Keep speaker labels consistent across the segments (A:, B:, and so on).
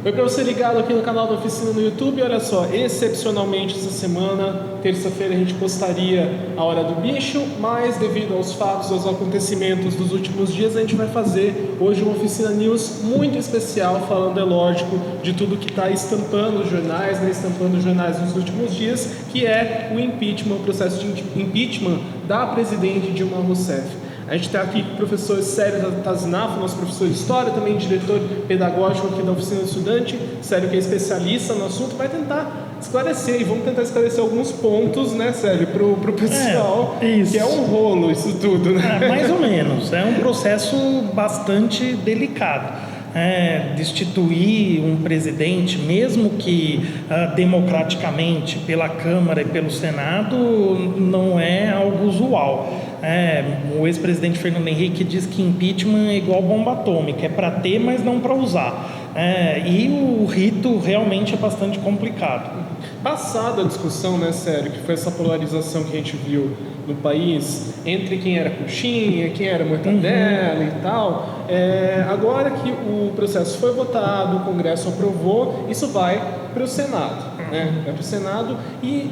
A: Oi para você ligado aqui no canal da Oficina no YouTube. Olha só, excepcionalmente essa semana, terça-feira, a gente postaria a Hora do Bicho, mas devido aos fatos, aos acontecimentos dos últimos dias, a gente vai fazer hoje uma Oficina News muito especial, falando, é lógico, de tudo que está estampando os jornais, nos últimos dias, que é o impeachment, o processo de impeachment da presidente Dilma Rousseff. A gente está aqui com o professor Célio Tazinafo, nosso professor de História, também diretor pedagógico aqui da Oficina do Estudante. Célio, que é especialista no assunto, vai tentar esclarecer, e vamos tentar esclarecer alguns pontos, né, Célio, para o pessoal, que é um rolo isso tudo, né?
B: Mais ou menos, é um processo bastante delicado. Destituir um presidente, mesmo que democraticamente pela Câmara e pelo Senado, não é algo usual. O ex-presidente Fernando Henrique diz que impeachment é igual bomba atômica, é para ter, mas não para usar. E o rito realmente é bastante complicado.
A: Passada a discussão, né, Sério, que foi essa polarização que a gente viu no país entre quem era coxinha, quem era mortadela e tal, agora que o processo foi votado, o Congresso aprovou, isso vai para o Senado, né? Vai para o Senado e,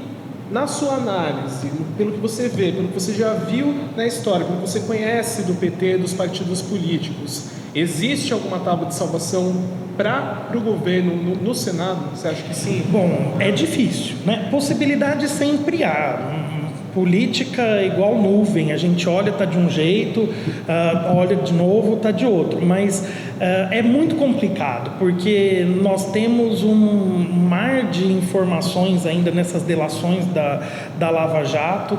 A: na sua análise, pelo que você vê, pelo que você já viu na história, pelo que você conhece do PT, dos partidos políticos, existe alguma tábua de salvação para o governo no Senado? Você acha que sim?
B: Bom, é difícil, né? Possibilidade sempre há. Política é igual nuvem, a gente olha, está de um jeito, olha de novo, está de outro, mas é muito complicado, porque nós temos um mar de informações ainda nessas delações da Lava Jato.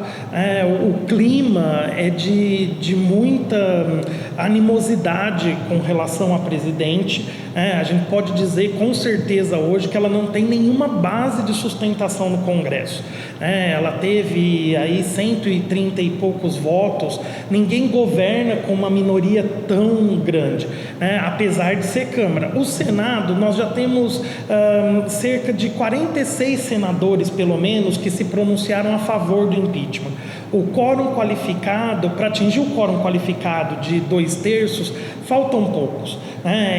B: O clima é de muita animosidade com relação à presidente. A gente pode dizer com certeza hoje que ela não tem nenhuma base de sustentação no Congresso. Ela teve aí 130 e poucos votos. Ninguém governa com uma minoria tão grande, apesar de ser Câmara. O Senado, nós já temos cerca de 46 senadores, pelo menos, que se pronunciaram a favor do impeachment. O quórum qualificado, para atingir o quórum qualificado de 2/3, faltam poucos.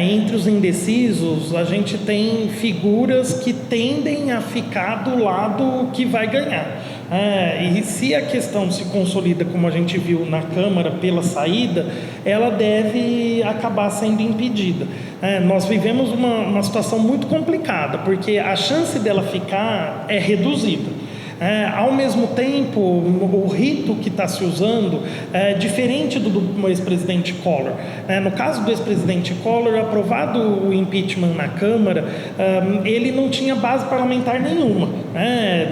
B: Entre os indecisos, a gente tem figuras que tendem a ficar do lado que vai ganhar. E se a questão se consolida, como a gente viu na Câmara, pela saída, ela deve acabar sendo impedida. Nós vivemos uma situação muito complicada, porque a chance dela ficar é reduzida. Ao mesmo tempo, o rito que está se usando é diferente do ex-presidente Collor. No caso do ex-presidente Collor, aprovado o impeachment na Câmara, ele não tinha base parlamentar nenhuma.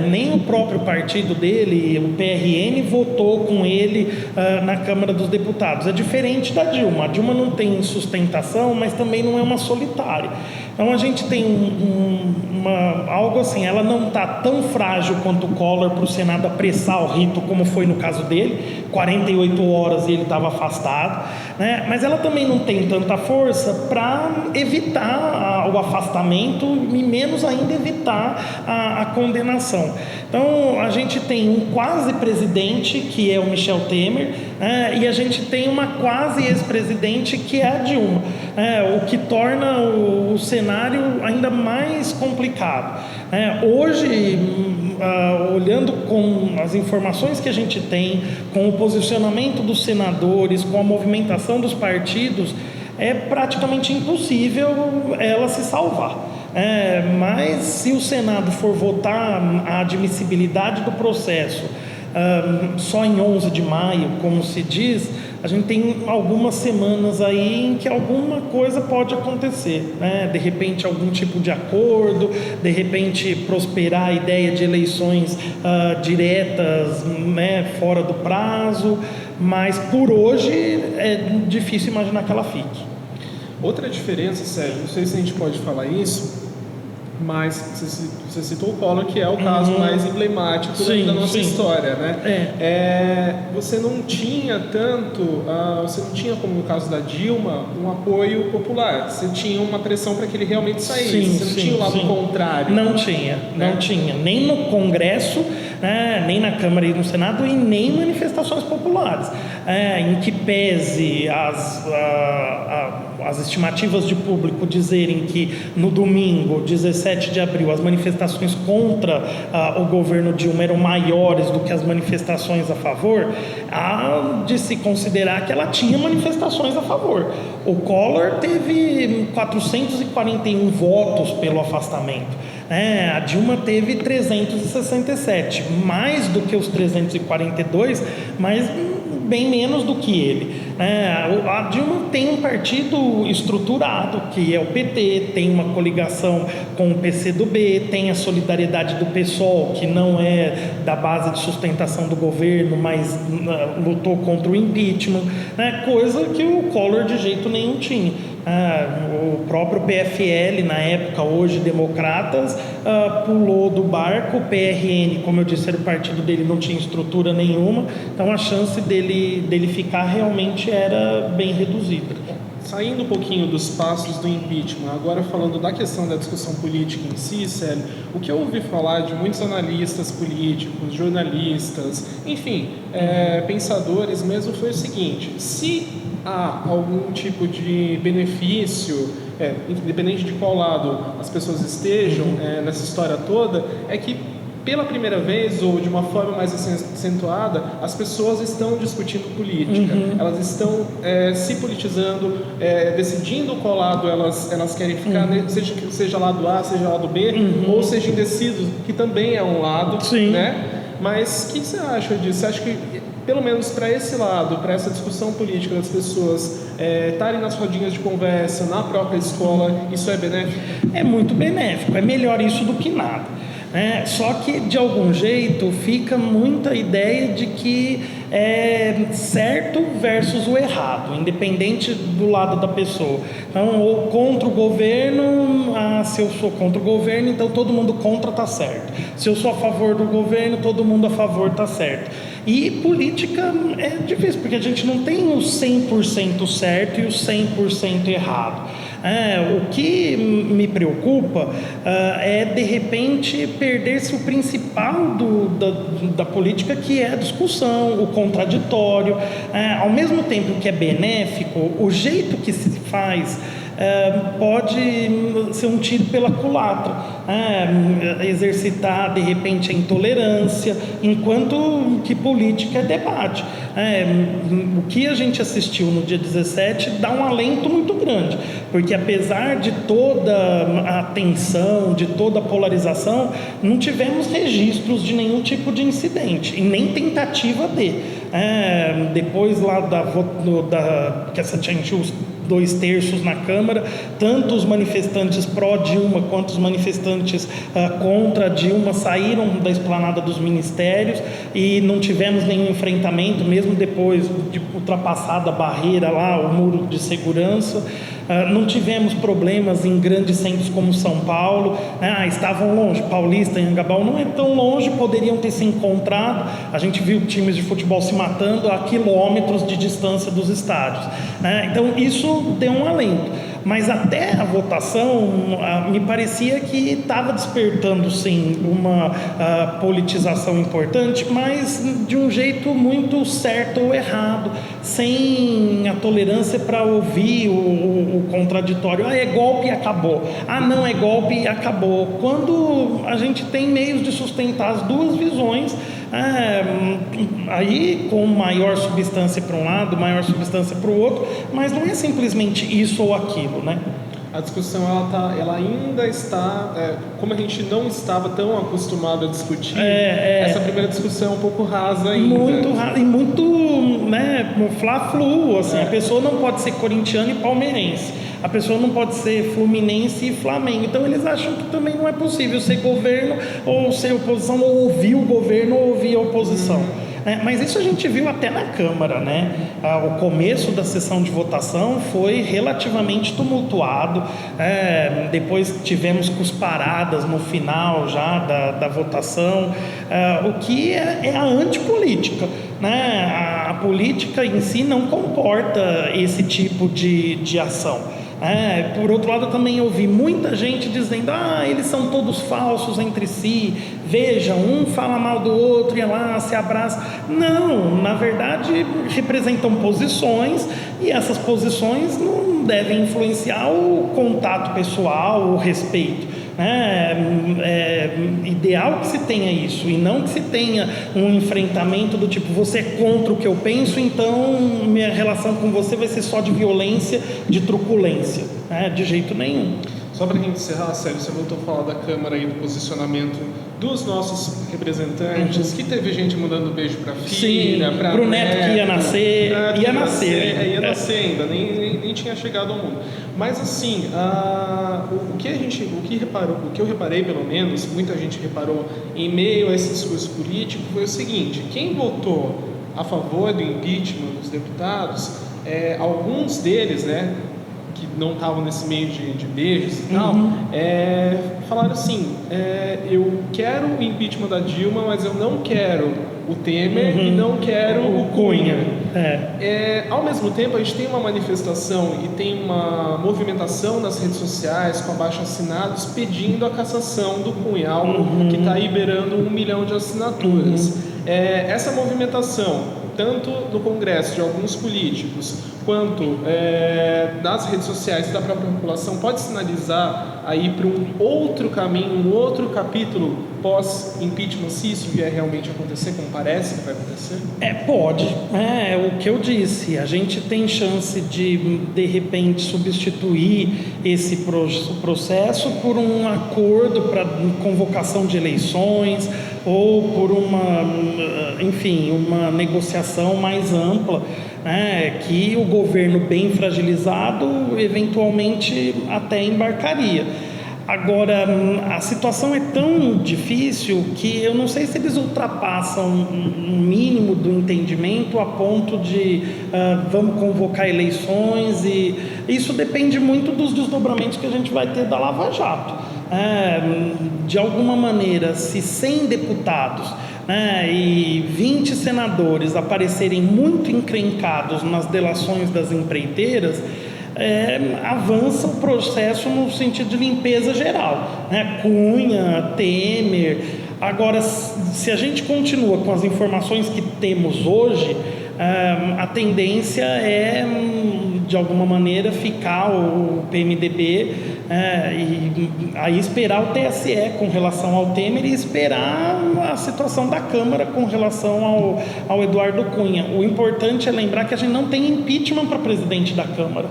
B: Nem o próprio partido dele, o PRN, votou com ele na Câmara dos Deputados. É diferente da Dilma. A Dilma não tem sustentação, mas também não é uma solitária. Então a gente tem algo assim, ela não está tão frágil quanto o Collor para o Senado apressar o rito, como foi no caso dele, 48 horas e ele estava afastado, mas ela também não tem tanta força para evitar o afastamento e menos ainda evitar a condenação. Então a gente tem um quase presidente, que é o Michel Temer, e a gente tem uma quase ex-presidente, que é a Dilma, o que torna o cenário ainda mais complicado. Hoje, olhando com as informações que a gente tem, com o posicionamento dos senadores, com a movimentação dos partidos, é praticamente impossível ela se salvar. Mas se o Senado for votar a admissibilidade do processo só em 11 de maio, como se diz, a gente tem algumas semanas aí em que alguma coisa pode acontecer, De repente algum tipo de acordo, de repente prosperar a ideia de eleições diretas, fora do prazo, mas por hoje é difícil imaginar que ela fique.
A: Outra diferença, Sérgio, não sei se a gente pode falar isso, mas você citou o Collor, que é o caso mais emblemático da nossa história, você não tinha você não tinha, como no caso da Dilma, um apoio popular. Você tinha uma pressão para que ele realmente saísse. Você não tinha o lado contrário.
B: Não tinha. Nem no Congresso, nem na Câmara e no Senado, e nem manifestações populares, em que pese as estimativas de público dizerem que no domingo, 17 de abril, as manifestações contra o governo Dilma eram maiores do que as manifestações a favor, há de se considerar que ela tinha manifestações a favor. O Collor teve 441 votos pelo afastamento. A Dilma teve 367, mais do que os 342, mas bem menos do que ele. A Dilma tem um partido estruturado, que é o PT, tem uma coligação com o PCdoB, tem a solidariedade do PSOL, que não é da base de sustentação do governo, mas lutou contra o impeachment, coisa que o Collor de jeito nenhum tinha. O próprio PFL, na época, hoje Democratas, pulou do barco. O PRN, como eu disse, era o partido dele, não tinha estrutura nenhuma, então a chance dele ficar realmente era bem reduzida.
A: Saindo um pouquinho dos passos do impeachment, agora falando da questão da discussão política em si, Célio, o que eu ouvi falar de muitos analistas políticos, jornalistas, enfim, pensadores mesmo, foi o seguinte: se há algum tipo de benefício, independente de qual lado as pessoas estejam nessa história toda, é que pela primeira vez, ou de uma forma mais acentuada, as pessoas estão discutindo política, elas estão se politizando, decidindo qual lado elas querem ficar, seja lado A, seja lado B, ou seja indeciso, que também é um lado, né? Mas o que você acha disso? Você acha que, pelo menos para esse lado, para essa discussão política das pessoas estarem nas rodinhas de conversa, na própria escola, isso é benéfico?
B: É muito benéfico, é melhor isso do que nada. Só que de algum jeito fica muita ideia de que é certo versus o errado, independente do lado da pessoa. Então, ou contra o governo, se eu sou contra o governo, então todo mundo contra está certo. Se eu sou a favor do governo, todo mundo a favor está certo. E política é difícil, porque a gente não tem o 100% certo e o 100% errado. O que me preocupa é, de repente, perder-se o principal da política, que é a discussão, o contraditório. Ao mesmo tempo que é benéfico, o jeito que se faz pode ser um tiro pela culatra, exercitar de repente a intolerância, enquanto que política é debate. O que a gente assistiu no dia 17 dá um alento muito grande, porque apesar de toda a tensão, de toda a polarização, não tivemos registros de nenhum tipo de incidente e nem tentativa de. Depois lá que essa tinha os 2/3 na Câmara, tanto os manifestantes pró-Dilma quanto os manifestantes contra Dilma saíram da esplanada dos ministérios e não tivemos nenhum enfrentamento, mesmo depois de ultrapassada a barreira lá, o muro de segurança. Não tivemos problemas em grandes centros como São Paulo, estavam longe, Paulista e Anhangabaú não é tão longe, poderiam ter se encontrado. A gente viu times de futebol se matando a quilômetros de distância dos estádios, então isso deu um alento. Mas até a votação me parecia que estava despertando sim uma politização importante, mas de um jeito muito certo ou errado, sem a tolerância para ouvir o contraditório. É golpe e acabou. Não é golpe e acabou. Quando a gente tem meios de sustentar as duas visões, aí com maior substância para um lado, maior substância para o outro, mas não é simplesmente isso ou aquilo, né?
A: A discussão ela ainda está, como a gente não estava tão acostumado a discutir, essa primeira discussão é um pouco rasa ainda.
B: Muito rasa e muito, fla-flu, assim, a pessoa não pode ser corintiana e palmeirense, a pessoa não pode ser fluminense e Flamengo, então eles acham que também não é possível ser governo ou ser oposição, ou ouvir o governo ou ouvir a oposição. Mas isso a gente viu até na Câmara, né? O começo da sessão de votação foi relativamente tumultuado, depois tivemos cusparadas no final já da votação, o que é a antipolítica, né? A política em si não comporta esse tipo de ação. Por outro lado, eu também ouvi muita gente dizendo: eles são todos falsos entre si, veja, um fala mal do outro e lá se abraça. Não, na verdade representam posições, e essas posições não devem influenciar o contato pessoal, o respeito. É ideal que se tenha isso, e não que se tenha um enfrentamento do tipo: você é contra o que eu penso, então minha relação com você vai ser só de violência, de truculência. De jeito nenhum.
A: Só para a gente encerrar, Sérgio, você voltou a falar da Câmara e do posicionamento dos nossos representantes, que teve gente mandando beijo para a filha, para
B: o neto que ia nascer, ia
A: nascer ainda, nem tinha chegado ao mundo. Mas assim, o que eu reparei, pelo menos, muita gente reparou em meio a esse discurso político, foi o seguinte: quem votou a favor do impeachment dos deputados, alguns deles, né, que não estavam nesse meio de beijos e tal, falaram assim: eu quero o impeachment da Dilma, mas eu não quero o Temer e não quero o Cunha. Ao mesmo tempo, a gente tem uma manifestação e tem uma movimentação nas redes sociais com abaixo-assinados pedindo a cassação do Cunha, algo que está aí beirando 1 milhão de assinaturas. Essa movimentação, tanto no Congresso de alguns políticos, quanto nas redes sociais da própria população, pode sinalizar aí para um outro caminho, um outro capítulo pós-impeachment, se isso vier realmente acontecer, como parece que vai acontecer?
B: Pode. O que eu disse, a gente tem chance de repente, substituir esse processo por um acordo para convocação de eleições, ou por uma negociação mais ampla, que o governo bem fragilizado eventualmente até embarcaria. Agora, a situação é tão difícil que eu não sei se eles ultrapassam um mínimo do entendimento a ponto de vamos convocar eleições, e isso depende muito dos desdobramentos que a gente vai ter da Lava Jato. De alguma maneira, se 100 deputados e 20 senadores aparecerem muito encrencados nas delações das empreiteiras, avança o processo no sentido de limpeza geral, Cunha, Temer. Agora, se a gente continua com as informações que temos hoje, a tendência é, de alguma maneira, ficar o PMDB e aí esperar o TSE com relação ao Temer e esperar a situação da Câmara com relação ao Eduardo Cunha. O importante é lembrar que a gente não tem impeachment para presidente da Câmara.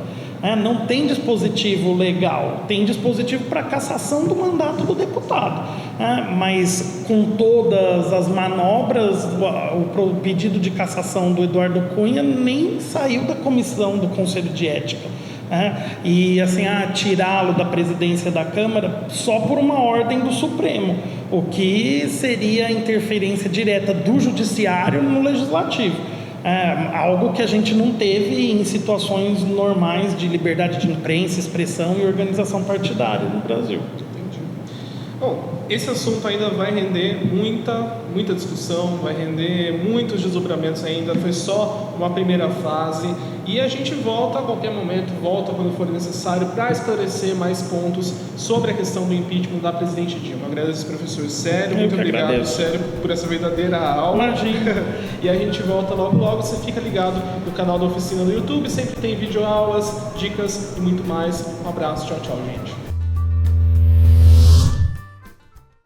B: Não tem dispositivo legal, tem dispositivo para cassação do mandato do deputado, mas com todas as manobras, o pedido de cassação do Eduardo Cunha nem saiu da comissão do Conselho de Ética, e assim, tirá-lo da presidência da Câmara só por uma ordem do Supremo, o que seria a interferência direta do Judiciário no Legislativo. Algo que a gente não teve em situações normais de liberdade de imprensa, expressão e organização partidária no Brasil.
A: Entendi. Bom, esse assunto ainda vai render muita discussão, vai render muitos desdobramentos ainda, foi só uma primeira fase, e a gente volta a qualquer momento, volta quando for necessário, para esclarecer mais pontos sobre a questão do impeachment da presidente Dilma. Agradeço ao professor Sérgio, muito obrigado, Sérgio, por essa verdadeira aula.
B: Imagina.
A: E a gente volta logo, você fica ligado no canal da Oficina no YouTube, sempre tem videoaulas, dicas e muito mais. Um abraço, tchau, gente.